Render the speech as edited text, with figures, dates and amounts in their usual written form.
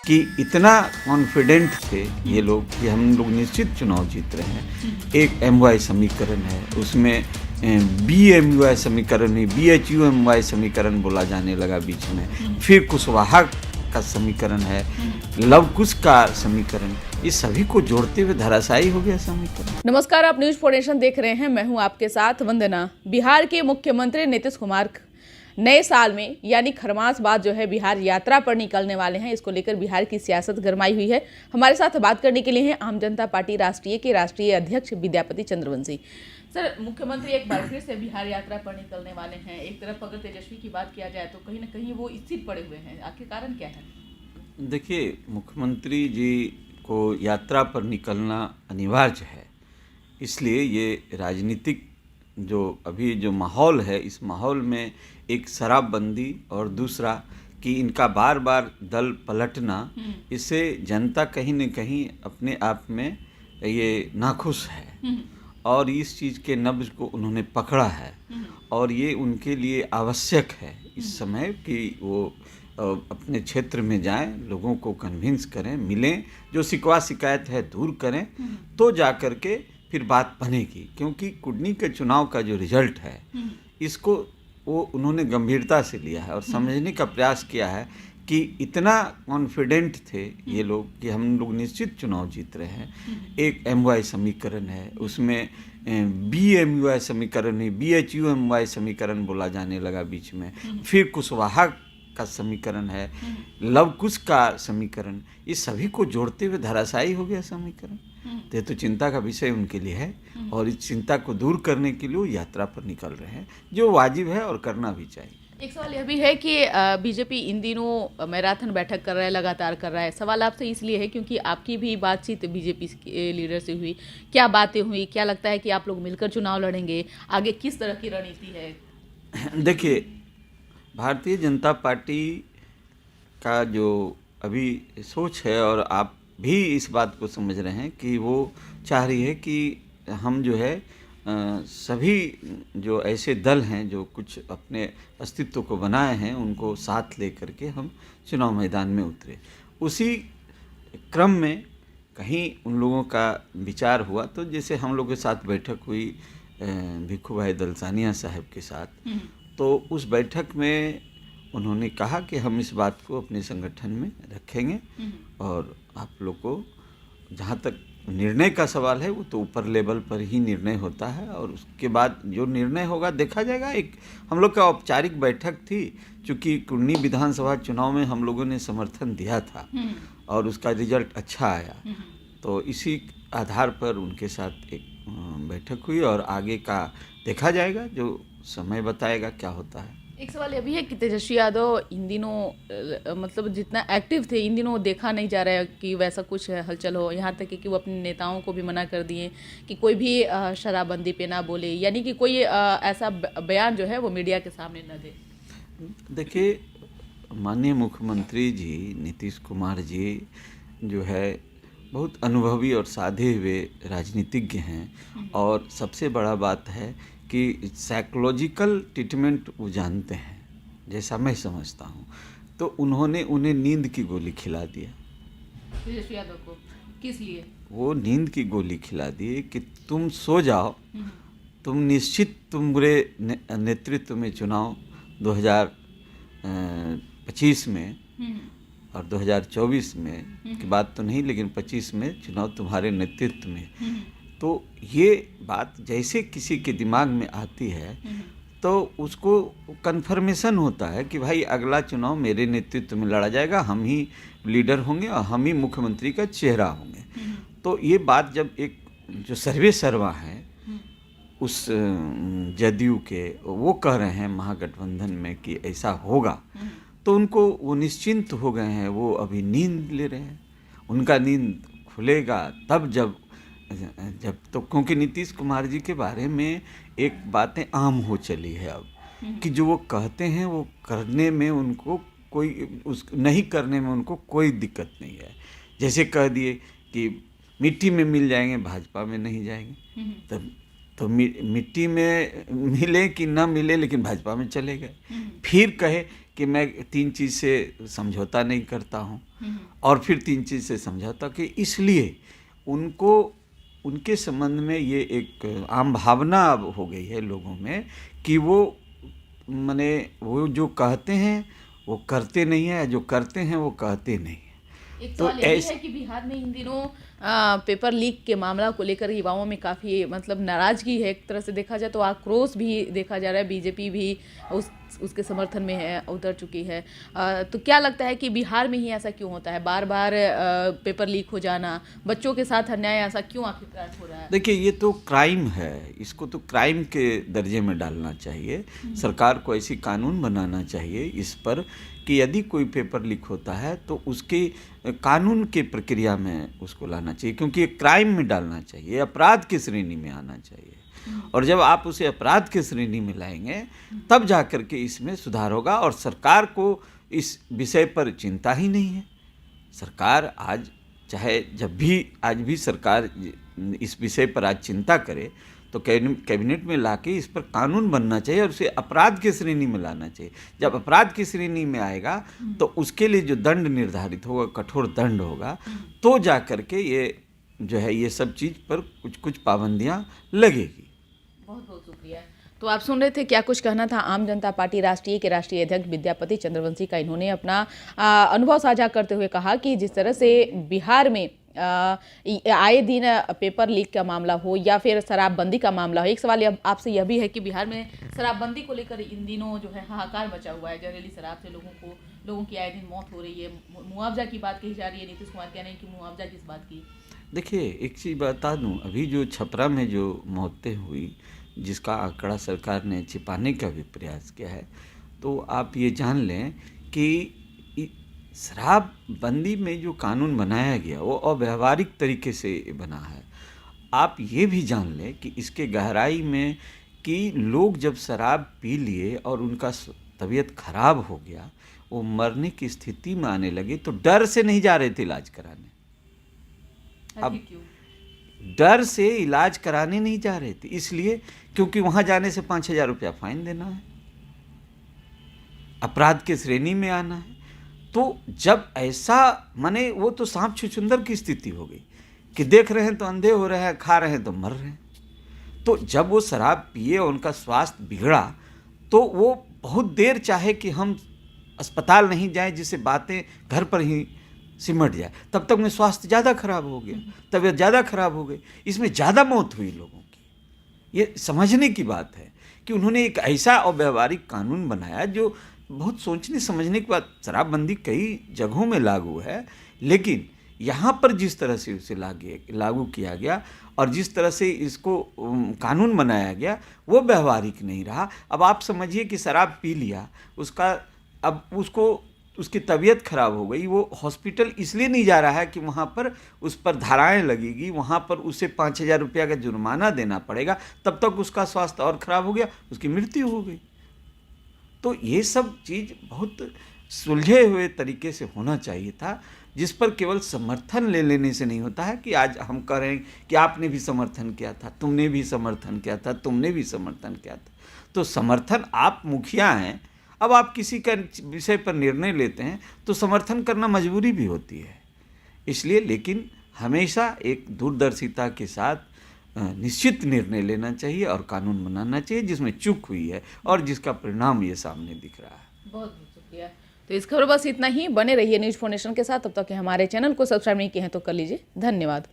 कि इतना कॉन्फिडेंट थे ये लोग कि हम लोग निश्चित चुनाव जीत रहे हैं। एक एमवाई समीकरण है, उसमें बीएमयूआई समीकरण नहीं बीएचयूएमवाई समीकरण बोला जाने लगा बीच में। फिर कुशवाहा का समीकरण है, लव कुश का समीकरण, ये सभी को जोड़ते हुए धराशायी हो गया समीकरण। नमस्कार, आप न्यूज 4 नेशन देख रहे हैं। मैं हूं आपके साथ वंदना। बिहार के मुख्यमंत्री नीतीश कुमार नए साल में यानी खरमास बाद जो है बिहार यात्रा पर निकलने वाले हैं। इसको लेकर बिहार की सियासत गरमाई हुई है। हमारे साथ बात करने के लिए हैं आम जनता पार्टी राष्ट्रीय के राष्ट्रीय अध्यक्ष विद्यापति चंद्रवंशी। सर, मुख्यमंत्री एक बार फिर से बिहार यात्रा पर निकलने वाले हैं। एक तरफ अगर तेजस्वी की बात किया जाए तो कहीं ना कहीं वो स्थिर पड़े हुए हैं, आखिर कारण क्या है? देखिए, मुख्यमंत्री जी को यात्रा पर निकलना अनिवार्य है, इसलिए ये राजनीतिक जो अभी जो माहौल है, इस माहौल में एक शराबबंदी और दूसरा कि इनका बार बार दल पलटना, इससे जनता कहीं न कहीं अपने आप में ये नाखुश है और इस चीज़ के नब्ज़ को उन्होंने पकड़ा है और ये उनके लिए आवश्यक है इस समय कि वो अपने क्षेत्र में जाएं, लोगों को कन्विंस करें, मिलें, जो शिकवा शिकायत है दूर करें, तो जा कर के फिर बात बनेगी। क्योंकि कुडनी के चुनाव का जो रिजल्ट है, इसको वो उन्होंने गंभीरता से लिया है और समझने का प्रयास किया है कि इतना कॉन्फिडेंट थे ये लोग कि हम लोग निश्चित चुनाव जीत रहे हैं। एक एमवाई समीकरण है, उसमें बीएमयूआई समीकरण नहीं बीएचयूएमवाई समीकरण बोला जाने लगा बीच में। फिर कुशवाहा का समीकरण है, लव कुश का समीकरण, ये सभी को जोड़ते हुए धराशायी हो गया समीकरण। तो ये तो चिंता का विषय उनके लिए है और इस चिंता को दूर करने के लिए वो यात्रा पर निकल रहे हैं, जो वाजिब है और करना भी चाहिए। एक सवाल यह भी है कि बीजेपी इन दिनों मैराथन बैठक कर रहा है, लगातार कर रहा है। सवाल आपसे इसलिए है क्योंकि आपकी भी बातचीत बीजेपी के लीडर से हुई। क्या बातें हुई? क्या लगता है कि आप लोग मिलकर चुनाव लड़ेंगे? आगे किस तरह की रणनीति है? देखिए, भारतीय जनता पार्टी का जो अभी सोच है और आप भी इस बात को समझ रहे हैं कि वो चाह रही है कि हम जो है सभी जो ऐसे दल हैं जो कुछ अपने अस्तित्व को बनाए हैं, उनको साथ लेकर के हम चुनाव मैदान में उतरे। उसी क्रम में कहीं उन लोगों का विचार हुआ, तो जैसे हम लोगों के साथ बैठक हुई भिखू भाई दलसानिया साहब के साथ, तो उस बैठक में उन्होंने कहा कि हम इस बात को अपने संगठन में रखेंगे और आप लोग को जहाँ तक निर्णय का सवाल है वो तो ऊपर लेवल पर ही निर्णय होता है और उसके बाद जो निर्णय होगा देखा जाएगा। एक हम लोग का औपचारिक बैठक थी, चूँकि कुडनी विधानसभा चुनाव में हम लोगों ने समर्थन दिया था और उसका रिजल्ट अच्छा आया, तो इसी आधार पर उनके साथ एक बैठक हुई और आगे का देखा जाएगा, जो समय बताएगा क्या होता है। एक सवाल यह भी है कि तेजस्वी यादव इन दिनों मतलब जितना एक्टिव थे, इन दिनों देखा नहीं जा रहा है कि वैसा कुछ हलचल हो। यहाँ तक कि वो अपने नेताओं को भी मना कर दिए कि कोई भी शराबबंदी पे ना बोले, यानी कि कोई ऐसा बयान जो है वो मीडिया के सामने न दे। देखिए, माननीय मुख्यमंत्री जी नीतीश कुमार जी जो है बहुत अनुभवी और साधे हुए राजनीतिज्ञ हैं और सबसे बड़ा बात है कि साइकोलॉजिकल ट्रीटमेंट वो जानते हैं, जैसा मैं समझता हूँ। तो उन्होंने उन्हें नींद की गोली खिला दिया। तेजस्वी यादव को किस लिए? वो नींद की गोली खिला दी कि तुम सो जाओ, तुम निश्चित तुम्हारे नेतृत्व में चुनाव 2025 में और 2024 में की बात तो नहीं, लेकिन 25 में चुनाव तुम्हारे नेतृत्व में। तो ये बात जैसे किसी के दिमाग में आती है तो उसको कन्फर्मेशन होता है कि भाई अगला चुनाव मेरे नेतृत्व में लड़ा जाएगा, हम ही लीडर होंगे और हम ही मुख्यमंत्री का चेहरा होंगे। तो ये बात जब एक जो सर्वे सर्वा हैं उस जदयू के वो कह रहे हैं महागठबंधन में कि ऐसा होगा, तो उनको वो निश्चिंत हो गए हैं, वो अभी नींद ले रहे हैं। उनका नींद खुलेगा तब जब तो, क्योंकि नीतीश कुमार जी के बारे में एक बातें आम हो चली है अब कि जो वो कहते हैं वो करने में उनको कोई उस नहीं करने में उनको कोई दिक्कत नहीं है। जैसे कह दिए कि मिट्टी में मिल जाएंगे, भाजपा में नहीं जाएंगे, तो मिट्टी में मिले कि ना मिले, लेकिन भाजपा में चले गए। फिर कहे कि मैं 3 चीज़ से समझौता नहीं करता हूँ, और फिर 3 चीज़ से समझौता, कि इसलिए उनको उनके संबंध में ये एक आम भावना अब हो गई है लोगों में कि वो माने वो जो कहते हैं वो करते नहीं है, जो करते हैं वो कहते नहीं है। एक तो सवाल ये भी है कि बिहार में इन दिनों पेपर लीक के मामला को लेकर युवाओं में काफ़ी मतलब नाराजगी है। एक तरह से देखा जाए तो आक्रोश भी देखा जा रहा है, बीजेपी भी उसके समर्थन में है, उतर चुकी है। तो क्या लगता है कि बिहार में ही ऐसा क्यों होता है, बार बार पेपर लीक हो जाना, बच्चों के साथ अन्याय ऐसा क्यों आखिरकार हो रहा है? देखिए, ये तो क्राइम है, इसको तो क्राइम के दर्जे में डालना चाहिए। सरकार को ऐसी कानून बनाना चाहिए इस पर कि यदि कोई पेपर लीक होता है तो उसके कानून के प्रक्रिया में उसको लाना चाहिए, क्योंकि ये क्राइम में डालना चाहिए, अपराध की श्रेणी में आना चाहिए। और जब आप उसे अपराध की श्रेणी में लाएंगे तब जा कर के इसमें सुधार होगा। और सरकार को इस विषय पर चिंता ही नहीं है। सरकार आज चाहे जब भी आज भी सरकार इस विषय पर आज चिंता करे तो कैबिनेट में लाके इस पर कानून बनना चाहिए और उसे अपराध की श्रेणी में लाना चाहिए। जब अपराध की श्रेणी में आएगा तो उसके लिए जो दंड निर्धारित होगा, कठोर दंड होगा, तो जा कर के ये जो है ये सब चीज़ पर कुछ कुछ पाबंदियां लगेगी। बहुत बहुत शुक्रिया। तो आप सुन रहे थे क्या कुछ कहना था आम जनता पार्टी राष्ट्रीय के राष्ट्रीय अध्यक्ष विद्यापति चंद्रवंशी का। इन्होंने अपना अनुभव साझा करते हुए कहा कि जिस तरह से बिहार में आए दिन पेपर लीक का मामला हो या फिर शराबबंदी का मामला हो। एक सवाल आपसे यह भी है कि बिहार में शराबबंदी को लेकर इन दिनों जो है हाहाकार मचा हुआ है। जहरीली शराब से लोगों की आए दिन मौत हो रही है। मुआवजा की बात कही जा रही है, नीतीश कुमार कह रहे हैं कि मुआवजा किस बात की। देखिए, एक चीज़ बता दूं, अभी जो छपरा में जो मौतें हुई जिसका आंकड़ा सरकार ने छिपाने का भी प्रयास किया है, तो आप ये जान लें कि शराबबंदी में जो कानून बनाया गया वो अव्यावहारिक तरीके से बना है। आप ये भी जान लें कि इसके गहराई में कि लोग जब शराब पी लिए और उनका तबीयत खराब हो गया, वो मरने की स्थिति में आने लगे, तो डर से नहीं जा रहे थे इलाज कराने। अब डर से इलाज कराने नहीं जा रहे थे, इसलिए क्योंकि वहां जाने से 5,000 रुपया फाइन देना है, अपराध के श्रेणी में आना है। तो जब ऐसा माने वो तो सांप छुछुंदर की स्थिति हो गई कि देख रहे हैं तो अंधे हो रहे हैं, खा रहे हैं तो मर रहे हैं। तो जब वो शराब पिए और उनका स्वास्थ्य बिगड़ा तो वो बहुत देर चाहे कि हम अस्पताल नहीं जाएं, जिससे बातें घर पर ही सिमट जाए, तब तक में स्वास्थ्य ज़्यादा खराब हो गया, तबीयत ज़्यादा खराब हो गई, इसमें ज़्यादा मौत हुई लोगों की। ये समझने की बात है कि उन्होंने एक ऐसा अव्यावहारिक कानून बनाया जो बहुत सोचने समझने के बाद। शराबबंदी कई जगहों में लागू है, लेकिन यहाँ पर जिस तरह से उसे लागू किया गया और जिस तरह से इसको कानून बनाया गया वो व्यवहारिक नहीं रहा। अब आप समझिए कि शराब पी लिया, अब उसकी तबीयत खराब हो गई, वो हॉस्पिटल इसलिए नहीं जा रहा है कि वहाँ पर उस पर धाराएं लगेगी, वहाँ पर उसे 5,000 रुपया का जुर्माना देना पड़ेगा, तब तक उसका स्वास्थ्य और ख़राब हो गया, उसकी मृत्यु हो गई। तो ये सब चीज़ बहुत सुलझे हुए तरीके से होना चाहिए था, जिस पर केवल समर्थन ले लेने से नहीं होता है कि आज हम कह रहे हैं कि आपने भी समर्थन किया था, तुमने भी समर्थन किया था, तुमने भी समर्थन किया था। तो समर्थन, आप मुखिया हैं, अब आप किसी का विषय पर निर्णय लेते हैं तो समर्थन करना मजबूरी भी होती है। इसलिए लेकिन हमेशा एक दूरदर्शिता के साथ निश्चित निर्णय लेना चाहिए और कानून बनाना चाहिए जिसमें चूक हुई है और जिसका परिणाम ये सामने दिख रहा है। बहुत बहुत शुक्रिया। तो इस खबर बस इतना ही। बने रहिए न्यूज़ फाउंडेशन के साथ। तब तक हमारे चैनल को सब्सक्राइब नहीं किए हैं तो कर लीजिए। धन्यवाद।